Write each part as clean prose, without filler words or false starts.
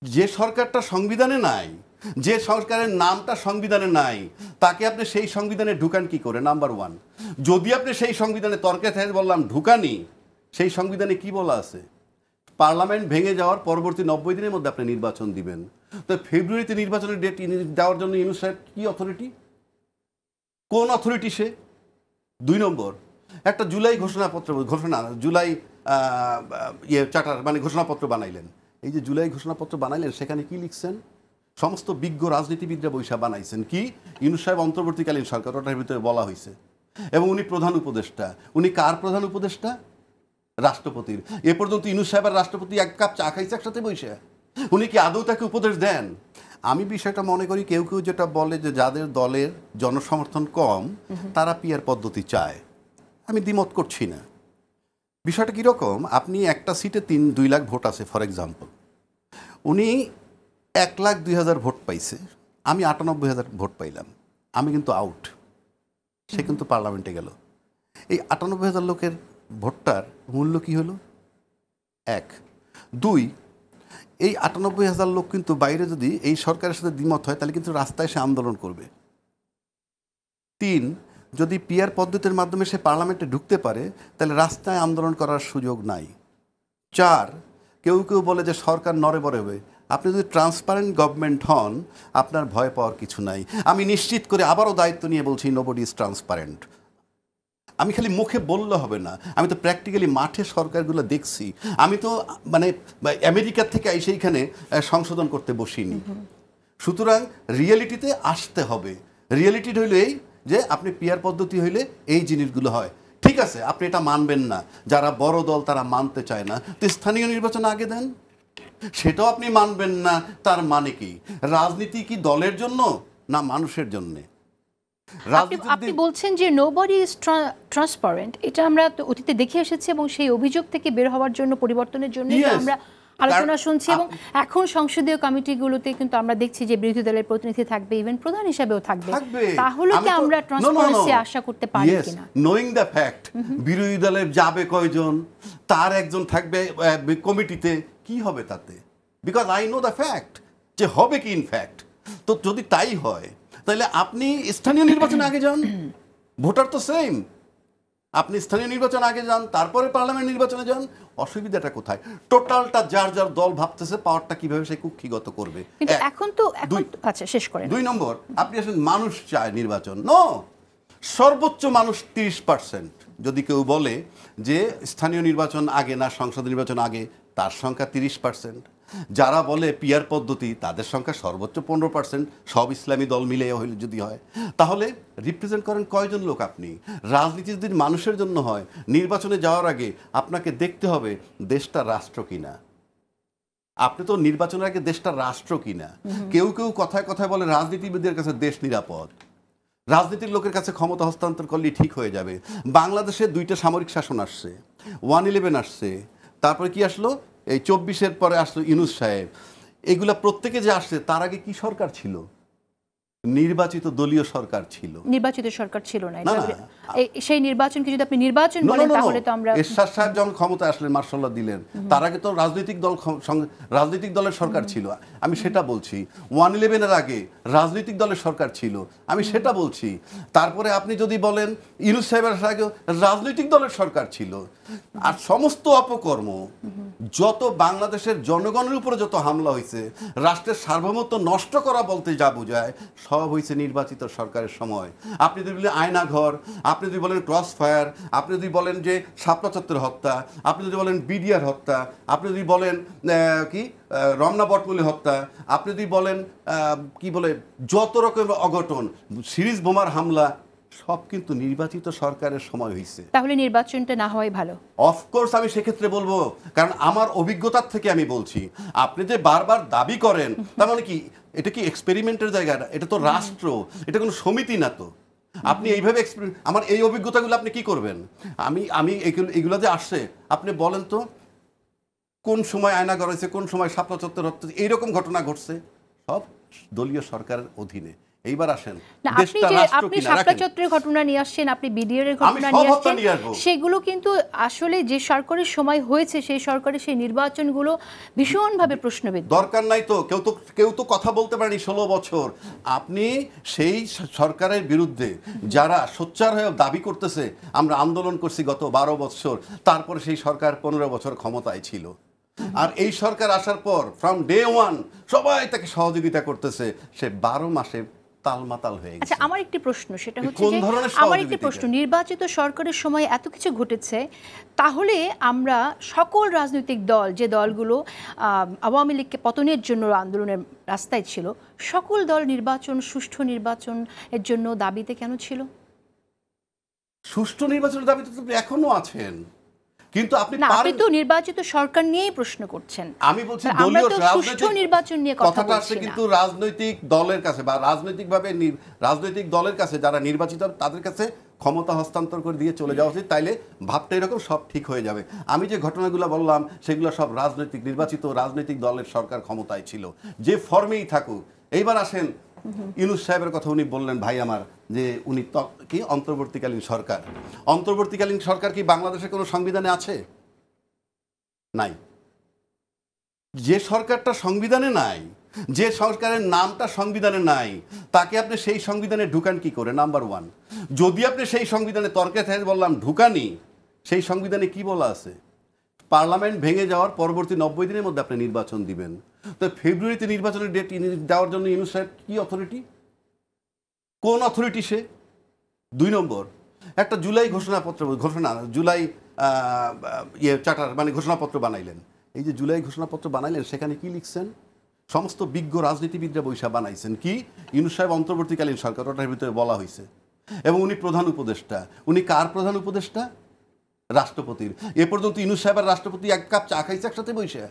যে সরকারটা সংবিধানে নাই, যে সরকারের নামটা সংবিধানে নাই, তাকে আপনি সেই সংবিধানে ঢুকান কি করে? Number one. যদি আপনি সেই সংবিধানে তর্কে থেকে বললাম ঢুকানি, সেই সংবিধানে কি বলা আছে? পার্লামেন্ট ভেঙে যাওয়ার পরবর্তী 90 দিনের মধ্যে আপনি নির্বাচন দিবেন। তো ফেব্রুয়ারিতে নির্বাচনের ডেট দেওয়ার জন্য ইউনূস সাহেব কি অথরিটি? কোন অথরিটি সে? 2 নম্বর, একটা জুলাই জুলাই চার্টার মানে ঘোষণাপত্র বানাইলেন। এই যে জুলাই ঘোষণাপত্র বানাইলেন, সেখানে কি লিখছেন? সমস্ত বিজ্ঞ রাজনীতিবিদরা বৈশা বানাইছেন কি? ইউনূস সাহেব অন্তর্বর্তীকালীন সরকার, ওটার ভিতরে বলা হয়েছে। এবং উনি প্রধান উপদেষ্টা। উনি কার প্রধান উপদেষ্টা? রাষ্ট্রপতির। এ পর্যন্ত ইউনূস সাহেব আর রাষ্ট্রপতি এক কাপ চা খাইছে একসাথে বৈশা? উনি কি আদৌ তাকে উপদেশ দেন? আমি বিষয়টা মনে করি কেউ কেউ যেটা বলে যে যাদের দলের জনসমর্থন কম তারা পিয়ার পদ্ধতি চায়, আমি দ্বিমত করছি না। বিষয়টা কীরকম? আপনি একটা সিটে 2 লাখ ভোট আছে ফর এক্সাম্পল, উনি 1,02,000 ভোট পাইছে, আমি 98,000 ভোট পাইলাম, আমি কিন্তু আউট, সে কিন্তু পার্লামেন্টে গেল। এই 98,000 লোকের ভোটটার মূল্য কি হলো? 1। 2, এই 98,000 লোক কিন্তু বাইরে যদি এই সরকারের সাথে দ্বিমত হয় তাহলে কিন্তু রাস্তায় সে আন্দোলন করবে। 3, যদি পিয়ার পদ্ধতির মাধ্যমে সে পার্লামেন্টে ঢুকতে পারে তাহলে রাস্তায় আন্দোলন করার সুযোগ নাই। 4, কেউ কেউ বলে যে সরকার নড়ে বড়ে হবে। আপনি যদি ট্রান্সপারেন্ট গভর্নমেন্ট হন, আপনার ভয় পাওয়ার কিছু নাই। আমি নিশ্চিত করে আবারও দায়িত্ব নিয়ে বলছি, নোবডি ইজ ট্রান্সপারেন্ট। আমি খালি মুখে বললে হবে না, আমি তো প্র্যাকটিক্যালি মাঠে সরকারগুলো দেখছি। আমি তো মানে আমেরিকার থেকে সেইখানে সংশোধন করতে বসিনি। সুতরাং রিয়েলিটিতে আসতে হবে। রিয়েলিটি হইল এই যে আপনি পিয়ার পদ্ধতি হইলে এই জিনিসগুলো হয়। ঠিক আছে, আপনি এটা মানবেন না, যারা বড় দল তারা মানতে চায় না, তো স্থানীয় নির্বাচন আগে দেন। সেটাও আপনি মানবেন না, তার মানে কি? রাজনীতি কি দলের জন্য না মানুষের জন্যে? আপনি বলছেন যে নোবডি ইজ ট্রান্সপারেন্ট, এটা আমরা অতীতে দেখে এসেছি এবং সেই অভিযোগ থেকে বের হওয়ার জন্য, পরিবর্তনের জন্য আমরা আলোচনা শুনছি। এবং এখন সংসদীয় কমিটিগুলোতে কিন্তু আমরা দেখছি যে বিরোধী দলের প্রতিনিধি থাকবে, ইভেন প্রধান হিসেবেও থাকবে। তাহলে কি আমরা ট্রান্সপারেন্সি আশা করতে পারি কিনা? নোয়িং দ্য ফ্যাক্ট, বিরোধী দলের যাবে কয়জন, তার একজন থাকবে কমিটিতে, কি হবে তাতে? Because I know the fact যে হবে কি ইনফ্যাক্ট। তো যদি তাই হয় তাহলে আপনি স্থানীয় নির্বাচনে আগে যান, ভোটার তো সেম। আপনি স্থানীয় নির্বাচন আগে যান, তারপরে পার্লামেন্ট নির্বাচনে যান। অসুবিধাটা কোথায়? টোটালটা যার যার দল ভাবতেছে পাওয়ারটা কিভাবে সে কুক্ষিগত করবে। এখন তো আচ্ছা শেষ করেন। 2 নম্বর, আপনি আসেন মানুষ চায় নির্বাচন। নো, সর্বোচ্চ মানুষ 30%। যদি কেউ বলে যে স্থানীয় নির্বাচন আগে না সংসদ নির্বাচন আগে, তার সংখ্যা 30%। যারা বলে পিয়ার পদ্ধতি, তাদের সংখ্যা সর্বোচ্চ 15%। সব ইসলামী দল মিলে হইলে যদি হয়, তাহলে রিপ্রেজেন্ট করেন কয়জন লোক আপনি? রাজনীতি যদি মানুষের জন্য হয়, নির্বাচনে যাওয়ার আগে আপনাকে দেখতে হবে দেশটা রাষ্ট্র কিনা। আপনি তো নির্বাচনের আগে দেশটা রাষ্ট্র কিনা। কেউ কেউ কথায় কথায় বলে রাজনীতিবিদদের কাছে দেশ নিরাপদ, রাজনীতির লোকের কাছে ক্ষমতা হস্তান্তর করলেই ঠিক হয়ে যাবে। বাংলাদেশে 2টা সামরিক শাসন আসছে, 111 আসছে, তারপরে কি আসলো, এই 24-এর পরে আসলো ইউনূস সাহেব। এগুলা প্রত্যেকে যে আসছে, তার আগে কি সরকার ছিল? নির্বাচিত দলীয় সরকার ছিল। নির্বাচিত সরকার ছিল না। সেই নির্বাচনকে যদি আপনি নির্বাচন বলেন তাহলে তো আমরা, এরশাদ সাহেব যখন ক্ষমতায় আসলেন, মার্শাল্লাহ দিলেন, তার আগে তো রাজনৈতিক দলের সরকার ছিল, আমি সেটা বলছি। 111-এর আগে রাজনৈতিক দলের সরকার ছিল, আমি সেটা বলছি। তারপরে আপনি যদি বলেন ইউনূস সাহেবের আগে রাজনৈতিক দলের সরকার ছিল। আর সমস্ত অপকর্ম, যত বাংলাদেশের জনগণের উপরে যত হামলা হয়েছে, রাষ্ট্রের সার্বভৌমত্ব নষ্ট করা বলতে যা বোঝায়, সব হয়েছে নির্বাচিত সরকারের সময়। আপনি যদি বলেন আয়নাঘর, আপনি যদি বলেন ক্রস ফায়ার, আপনি যদি বলেন যে শাপলা চত্বর হত্যা, আপনি যদি বলেন বিডিআর হত্যা, আপনি যদি বলেন কি রমনা বটমূলী হত্যা, আপনি যদি বলেন কি বলে যত রকমের অঘটন, সিরিজ বোমার হামলা, সব কিন্তু নির্বাচিত সরকারের সময় হয়েছে। তাহলে নির্বাচনটা না হয় ভালো। অফকোর্স আমি সেক্ষেত্রে বলবো, কারণ আমার অভিজ্ঞতার থেকে আমি বলছি। আপনি যে বারবার দাবি করেন, তার মানে কি এটা কি এক্সপেরিমেন্টের জায়গা? এটা তো রাষ্ট্র, এটা কোনো সমিতি না তো। আপনি এইভাবে আমার এই অভিজ্ঞতাগুলো আপনি কি করবেন? আমি এগুলো যে আসছে, আপনি বলেন তো কোন সময় আয়নাঘর হয়েছে, কোন সময় শাপলা চত্বর হচ্ছে, এইরকম ঘটনা ঘটছে, সব দলীয় সরকারের অধীনে। এইবার আসেন, না, আপনি যে আপনি শাপলা চত্বরের ঘটনা নিয়ে আসছেন, আপনি বিডিআর এর ঘটনা নিয়ে আসছেন, সেগুলো কিন্তু আসলে যে সরকারের সময় হয়েছে সেই সরকারের সেই নির্বাচনগুলো ভীষণভাবে প্রশ্নবিদ্ধ। দরকার নাই তো, কেউ তো কথা বলতে পারেনি 16 বছর। আপনি সেই সরকারের বিরুদ্ধে যারা সোচ্চার হয়ে দাবি করতেছে আমরা আন্দোলন করছি গত 12 বছর, তারপরে সেই সরকার 15 বছর ক্ষমতায় ছিল, আর এই সরকার আসার পর ফ্রম ডে ওয়ান সবাই তাকে সহযোগিতা করতেছে, সে 12 মাসে তালমাতাল হয়ে গেছে। আচ্ছা, আমার একটি প্রশ্ন, সেটা হচ্ছে যে আমার একটি প্রশ্ন, নির্বাচিত সরকারের সময় এত কিছু ঘটেছে, তাহলে আমরা সকল রাজনৈতিক দল, যে দলগুলো আওয়ামী লীগকে পতনের জন্য আন্দোলনের রাস্তায় ছিল, সকল দল নির্বাচন, সুষ্ঠু নির্বাচন এর জন্য দাবিতে কেন ছিল? সুষ্ঠু নির্বাচনের দাবিতে তো এখনো আছেন, কিন্তু আপনি তো নির্বাচিত সরকার নিয়েই প্রশ্ন করছেন। আমি বলছি দলীয় সুষ্ঠু নির্বাচন নিয়ে কথা বলছি, কিন্তু রাজনৈতিক দলের কাছে বা রাজনৈতিক দলের কাছে যারা নির্বাচিত তাদের কাছে ক্ষমতা হস্তান্তর করে দিয়ে চলে যাওয়া উচিত, তাইলে ভাবটা এরকম সব ঠিক হয়ে যাবে। আমি যে ঘটনাগুলো বললাম সেগুলো সব নির্বাচিত রাজনৈতিক দলের সরকার ক্ষমতায় ছিল, যে ফর্মেই থাকুক। এইবার আসেন ইউনূস সাহেবের কথা উনি বললেন, ভাই আমার, যে উনি কি অন্তর্বর্তীকালীন সরকার। অন্তর্বর্তীকালীন সরকার কি বাংলাদেশের কোনো সংবিধানে আছে? নাই। যে সরকারটা সংবিধানে নাই, যে সরকারের নামটা সংবিধানে নাই, তাকে আপনি সেই সংবিধানে ঢুকান কি করে? নাম্বার ওয়ান, যদি আপনি সেই সংবিধানে তর্কে থাকে বললাম ঢুকানি, সেই সংবিধানে কি বলা আছে? পার্লামেন্ট ভেঙে যাওয়ার পরবর্তী 90 দিনের মধ্যে আপনি নির্বাচন দিবেন। তো ফেব্রুয়ারিতে নির্বাচনের ডেট দেওয়ার জন্য ইউনূস সাহেব কি অথরিটি, কোন অথরিটি সে? 2 নম্বর, একটা জুলাই জুলাই চার্টার মানে ঘোষণাপত্র বানাইলেন। এই যে জুলাই ঘোষণাপত্র বানাইলেন, সেখানে কি লিখছেন? সমস্ত বিজ্ঞ রাজনীতিবিদরা বৈশা বানাইছেন কি ইউনূস সাহেব অন্তর্বর্তীকালীন সরকার, ওটার ভিতরে বলা হয়েছে। এবং উনি প্রধান উপদেষ্টা। উনি কার প্রধান উপদেষ্টা? রাষ্ট্রপতির। এ পর্যন্ত ইউনূস সাহেব আর রাষ্ট্রপতি এক কাপ চা খাইছে একসাথে বৈশা?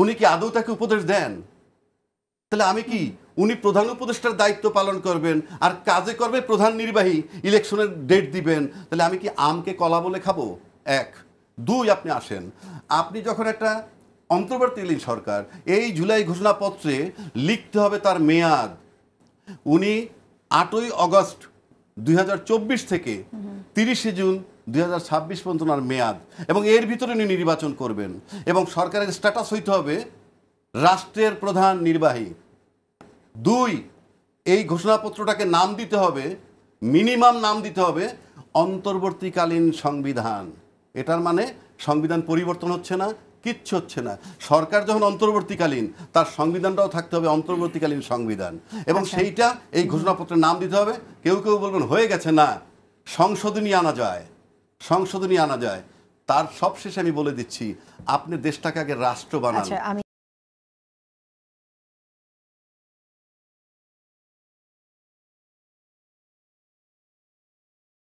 উনি কি আদৌ তাকে উপদেশ দেন? তাহলে আমি কি, উনি প্রধান উপদেষ্টার দায়িত্ব পালন করবেন আর কাজে করবে প্রধান নির্বাহী, ইলেকশনের ডেট দিবেন, তাহলে আমি কি আমকে কলা বলে খাবো? 1 2, আপনি আসেন, আপনি যখন একটা অন্তর্বর্তীকালীন সরকার, এই জুলাই ঘোষণাপত্রে লিখতে হবে তার মেয়াদ। উনি 8ই আগস্ট 2024 থেকে 30শে জুন 2026 পর্যন্ত ওনার মেয়াদ, এবং এর ভিতরে উনি নির্বাচন করবেন, এবং সরকারের স্ট্যাটাস হইতে হবে রাষ্ট্রের প্রধান নির্বাহী। 2, এই ঘোষণাপত্রটাকে নাম দিতে হবে, মিনিমাম নাম দিতে হবে অন্তর্বর্তীকালীন সংবিধান। এটার মানে সংবিধান পরিবর্তন হচ্ছে না, কিচ্ছু হচ্ছে না। সরকার যখন অন্তর্বর্তীকালীন, তার সংবিধানটাও থাকতে হবে অন্তর্বর্তীকালীন সংবিধান, এবং সেইটা এই ঘোষণাপত্রের নাম দিতে হবে। কেউ কেউ বলবেন হয়ে গেছে, না, সংশোধনী আনা যায়। তার সবশেষে আমি বলে দিচ্ছি, আপনি দেশটাকে আগে রাষ্ট্র বানান।